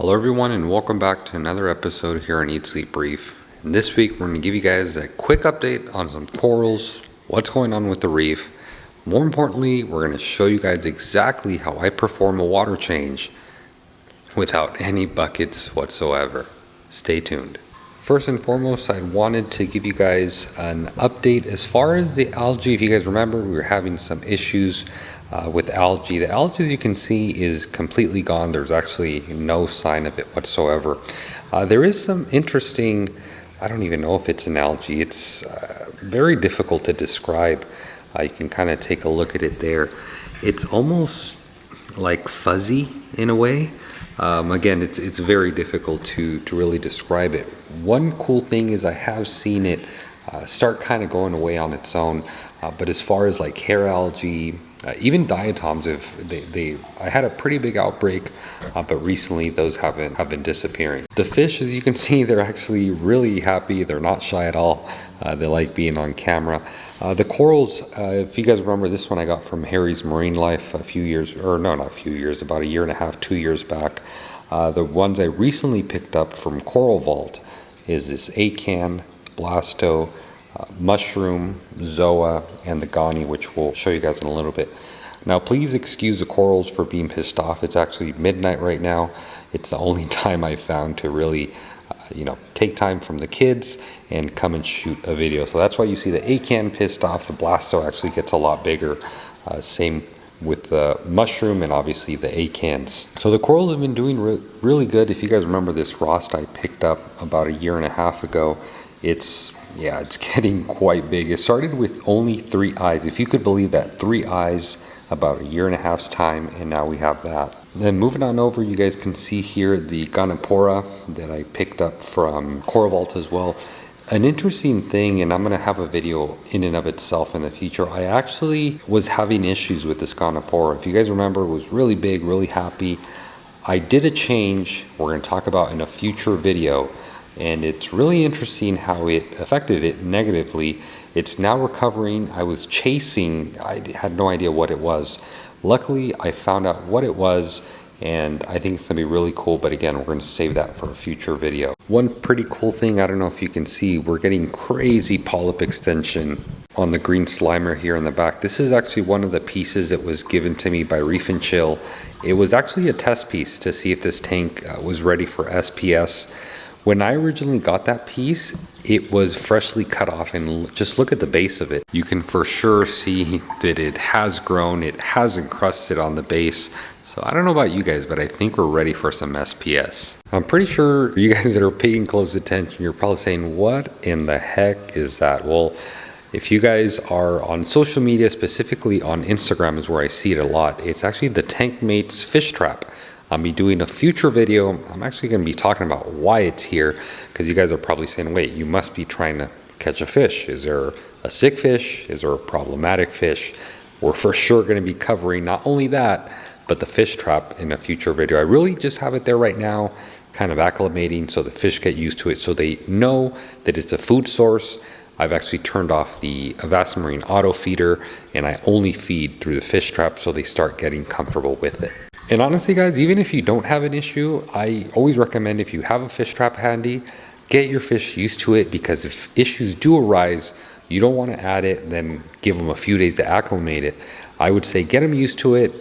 Hello everyone and welcome back to another episode here on Eat Sleep Brief. And this week we're going to give you guys a quick update on some corals, what's going on with the reef. More importantly, we're going to show you guys exactly how I perform a water change without any buckets whatsoever. Stay tuned. First and foremost, I wanted to give you guys an update as far as the algae. If you guys remember, we were having some issues with algae. The algae, as you can see, is completely gone. There's actually no sign of it whatsoever. There is some interesting, I don't even know if it's an algae. It's very difficult to describe. You can kind of take a look at it there. It's almost like fuzzy in a way. Again, it's very difficult to really describe it. One cool thing is I have seen it start kind of going away on its own, but as far as like hair algae, even diatoms, I had a pretty big outbreak, but recently those have been disappearing. The fish, as you can see, they're actually really happy. They're not shy at all. They like being on camera. The corals, if you guys remember, this one I got from Harry's Marine Life about a year and a half, 2 years back. The ones I recently picked up from Coral Vault is this acan, blasto, mushroom, zoa, and the gani, which we'll show you guys in a little bit. Now, please excuse the corals for being pissed off. It's actually midnight right now. It's the only time I found to really take time from the kids and come and shoot a video. So that's why you see the acan pissed off. The blasto actually gets a lot bigger. Same with the mushroom and obviously the acans. So the corals have been doing really good. If you guys remember this rost I picked up about a year and a half ago, it's getting quite big. It started with only 3 eyes. If you could believe that, 3 eyes about a year and a half's time, and now we have that. Then moving on over, you guys can see here the Gonipora that I picked up from Coral Vault as well. An interesting thing, and I'm going to have a video in and of itself in the future, I actually was having issues with this Gonipora. If you guys remember, it was really big, really happy. I did a change we're going to talk about in a future video, and it's really interesting how it affected it negatively. It's now recovering. I was chasing, I had no idea what it was. Luckily, I found out what it was, and I think it's gonna be really cool, but again, we're gonna save that for a future video. One pretty cool thing, I don't know if you can see, we're getting crazy polyp extension on the green slimer here in the back. This is actually one of the pieces that was given to me by Reef and Chill. It was actually a test piece to see if this tank was ready for SPS. When I originally got that piece, it was freshly cut off, and just look at the base of it. You can for sure see that it has grown, it has encrusted on the base. So I don't know about you guys, but I think we're ready for some SPS. I'm pretty sure you guys that are paying close attention, you're probably saying, what in the heck is that? Well, if you guys are on social media, specifically on Instagram is where I see it a lot, it's actually the Tank Mates fish trap. I'll be doing a future video. I'm actually going to be talking about why it's here, because you guys are probably saying, wait, you must be trying to catch a fish. Is there a sick fish? Is there a problematic fish? We're for sure going to be covering not only that, but the fish trap in a future video. I really just have it there right now, kind of acclimating so the fish get used to it, so they know that it's a food source. I've actually turned off the Avasamarine auto feeder, and I only feed through the fish trap so they start getting comfortable with it. And honestly, guys, even if you don't have an issue, I always recommend, if you have a fish trap handy, get your fish used to it, because if issues do arise, you don't want to add it, then give them a few days to acclimate it. I would say get them used to it,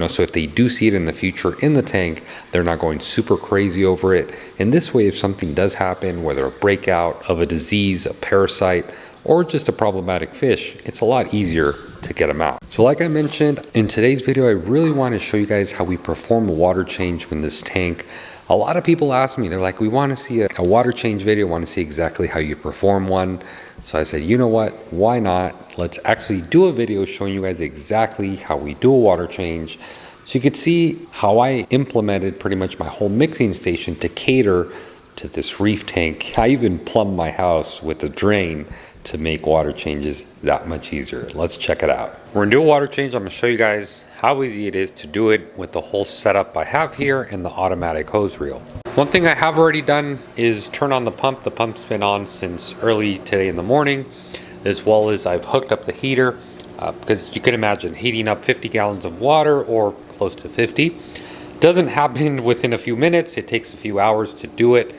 so if they do see it in the future in the tank, they're not going super crazy over it. And this way, if something does happen, whether a breakout of a disease, a parasite, or just a problematic fish, it's a lot easier to get them out. So like I mentioned, in today's video, I really want to show you guys how we perform a water change in this tank. A lot of people ask me, they're like, we want to see a water change video, want to see exactly how you perform one. So I said, you know what, why not? Let's actually do a video showing you guys exactly how we do a water change. So you could see how I implemented pretty much my whole mixing station to cater to this reef tank. I even plumbed my house with a drain to make water changes that much easier. Let's check it out. We're gonna do a water change. I'm gonna show you guys how easy it is to do it with the whole setup I have here and the automatic hose reel. One thing I have already done is turn on the pump. The pump's been on since early today in the morning, as well as I've hooked up the heater, because you can imagine heating up 50 gallons of water or close to 50. Doesn't happen within a few minutes. It takes a few hours to do it.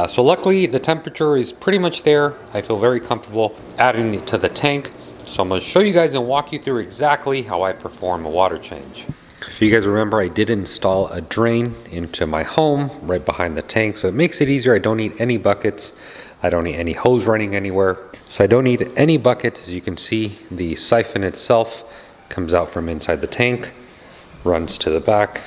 So luckily the temperature is pretty much there. I feel very comfortable adding it to the tank. So I'm going to show you guys and walk you through exactly how I perform a water change. If you guys remember, I did install a drain into my home right behind the tank, so it makes it easier. I don't need any buckets. I don't need any hose running anywhere. So I don't need any buckets. As you can see, the siphon itself comes out from inside the tank, runs to the back,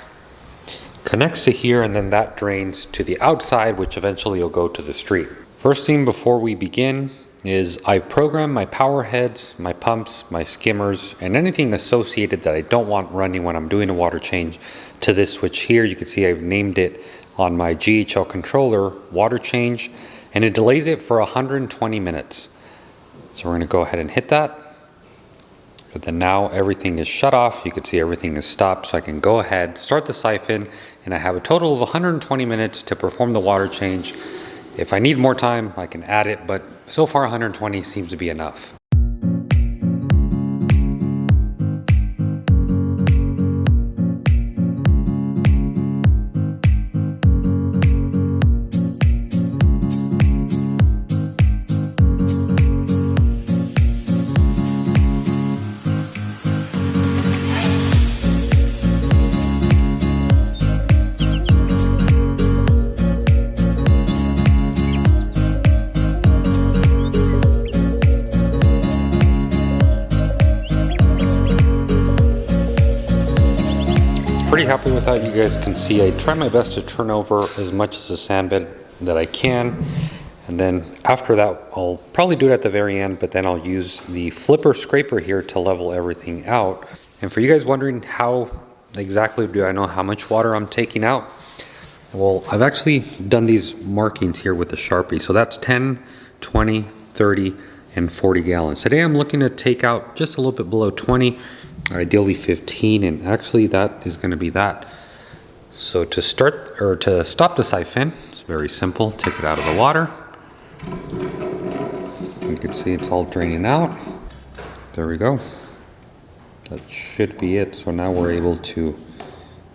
connects to here, and then that drains to the outside, which eventually will go to the street. First thing before we begin is I've programmed my power heads, my pumps, my skimmers, and anything associated that I don't want running when I'm doing a water change to this switch here. You can see I've named it on my GHL controller water change, and it delays it for 120 minutes. So we're going to go ahead and hit that. But then now everything is shut off. You can see everything is stopped, so I can go ahead, start the siphon, and I have a total of 120 minutes to perform the water change. If I need more time, I can add it, but so far 120 seems to be enough. Pretty happy with that. You guys can see I try my best to turn over as much as the sand bed that I can, and then after that I'll probably do it at the very end, but then I'll use the flipper scraper here to level everything out. And for you guys wondering how exactly do I know how much water I'm taking out, well, I've actually done these markings here with the Sharpie. So that's 10, 20, 30, and 40 gallons. Today I'm looking to take out just a little bit below 20, ideally 15, and actually that is going to be that. So to start or to stop the siphon, it's very simple. Take it out of the water. You can see it's all draining out. There we go. That should be it. So now we're able to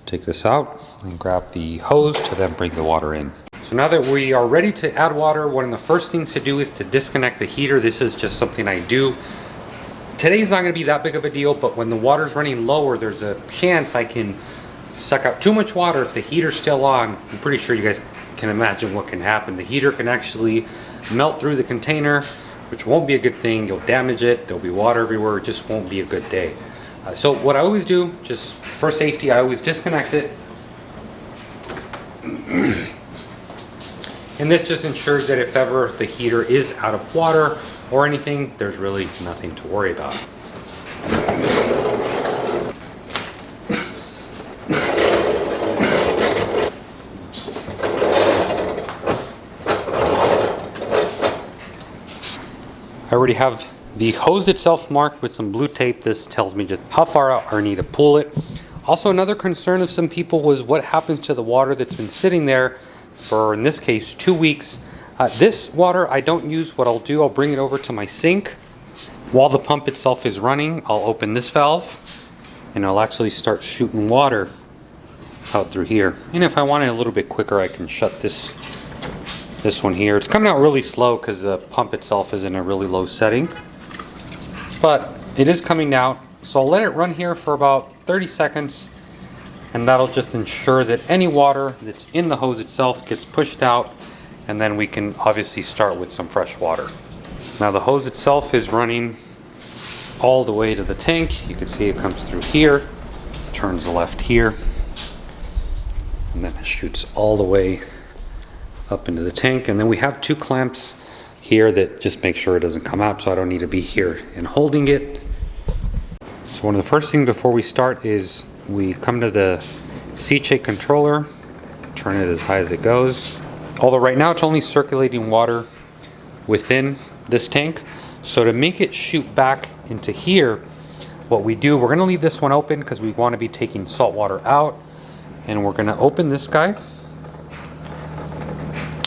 take this out and grab the hose to then bring the water in. So now that we are ready to add water, one of the first things to do is to disconnect the heater. This is just something I do. Today's not going to be that big of a deal, but when the water's running lower, there's a chance I can suck out too much water if the heater's still on. I'm pretty sure you guys can imagine what can happen. The heater can actually melt through the container, which won't be a good thing. You'll damage it. There'll be water everywhere. It just won't be a good day. So what I always do, just for safety, I always disconnect it. And this just ensures that if ever the heater is out of water or anything, there's really nothing to worry about. I already have the hose itself marked with some blue tape. This tells me just how far out I need to pull it. Also, another concern of some people was what happens to the water that's been sitting there for, in this case, 2 weeks. This water I don't use. What I'll do, I'll bring it over to my sink. While the pump itself is running, I'll open this valve and I'll actually start shooting water out through here. And if I want it a little bit quicker, I can shut this one here. It's coming out really slow because the pump itself is in a really low setting, but it is coming out. So I'll let it run here for about 30 seconds, and that'll just ensure that any water that's in the hose itself gets pushed out, and then we can obviously start with some fresh water. Now the hose itself is running all the way to the tank. You can see it comes through here, turns left here, and then it shoots all the way up into the tank. And then we have 2 clamps here that just make sure it doesn't come out, so I don't need to be here and holding it. So one of the first things before we start is we come to the C-Check controller, turn it as high as it goes. Although right now it's only circulating water within this tank. So to make it shoot back into here, what we do, we're going to leave this one open because we want to be taking salt water out, and we're going to open this guy.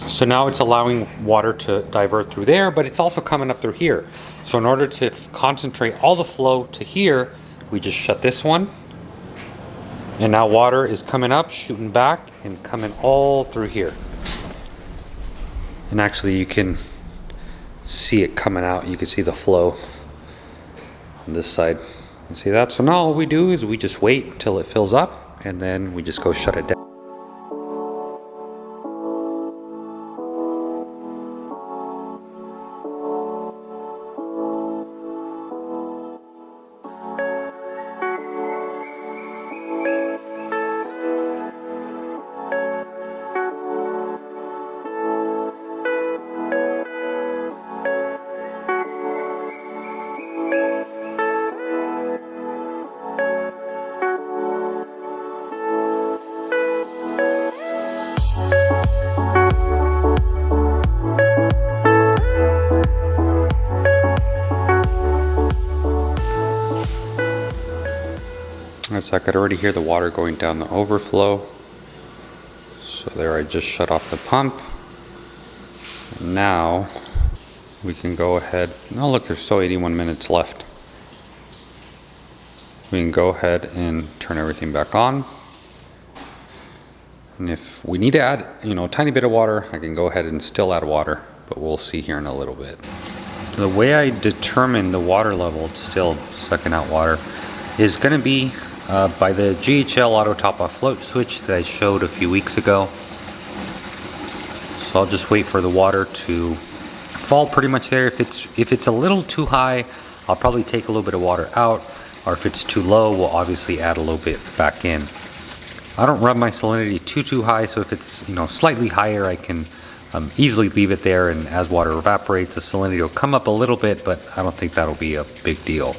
So now it's allowing water to divert through there, but it's also coming up through here. So in order to concentrate all the flow to here, we just shut this one And now water is coming up, shooting back, and coming all through here. And actually you can see it coming out. You can see the flow on this side. You see that? So now all we do is we just wait till it fills up, and then we just go shut it down. So I could already hear the water going down the overflow. So there, I just shut off the pump. And now we can go ahead. Oh look, there's still 81 minutes left. We can go ahead and turn everything back on. And if we need to add, a tiny bit of water, I can go ahead and still add water, but we'll see here in a little bit. The way I determine the water level, it's still sucking out water, is going to be by the GHL auto top off float switch that I showed a few weeks ago. So I'll just wait for the water to fall pretty much there. If it's a little too high, I'll probably take a little bit of water out, or if it's too low, we'll obviously add a little bit back in. I don't run my salinity too high, so if it's slightly higher, I can easily leave it there, and as water evaporates, the salinity will come up a little bit, but I don't think that'll be a big deal.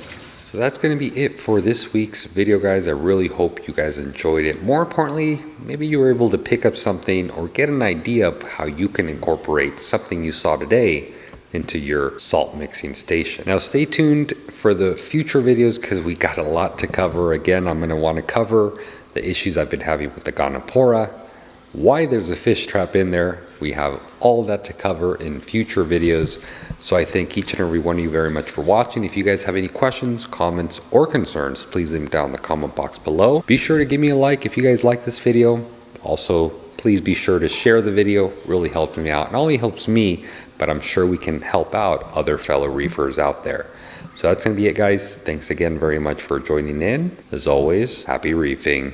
So that's going to be it for this week's video, guys. I really hope you guys enjoyed it. More importantly, maybe you were able to pick up something or get an idea of how you can incorporate something you saw today into your salt mixing station. Now stay tuned for the future videos because we got a lot to cover. Again, I'm going to want to cover the issues I've been having with the Gonopora, why there's a fish trap in there. We have all that to cover in future videos. So I thank each and every one of you very much for watching. If you guys have any questions, comments, or concerns, please leave them down in the comment box below. Be sure to give me a like if you guys like this video. Also, please be sure to share the video. Really helps me out. Not only helps me, but I'm sure we can help out other fellow reefers out there. So that's going to be it, guys. Thanks again very much for joining in. As always, happy reefing.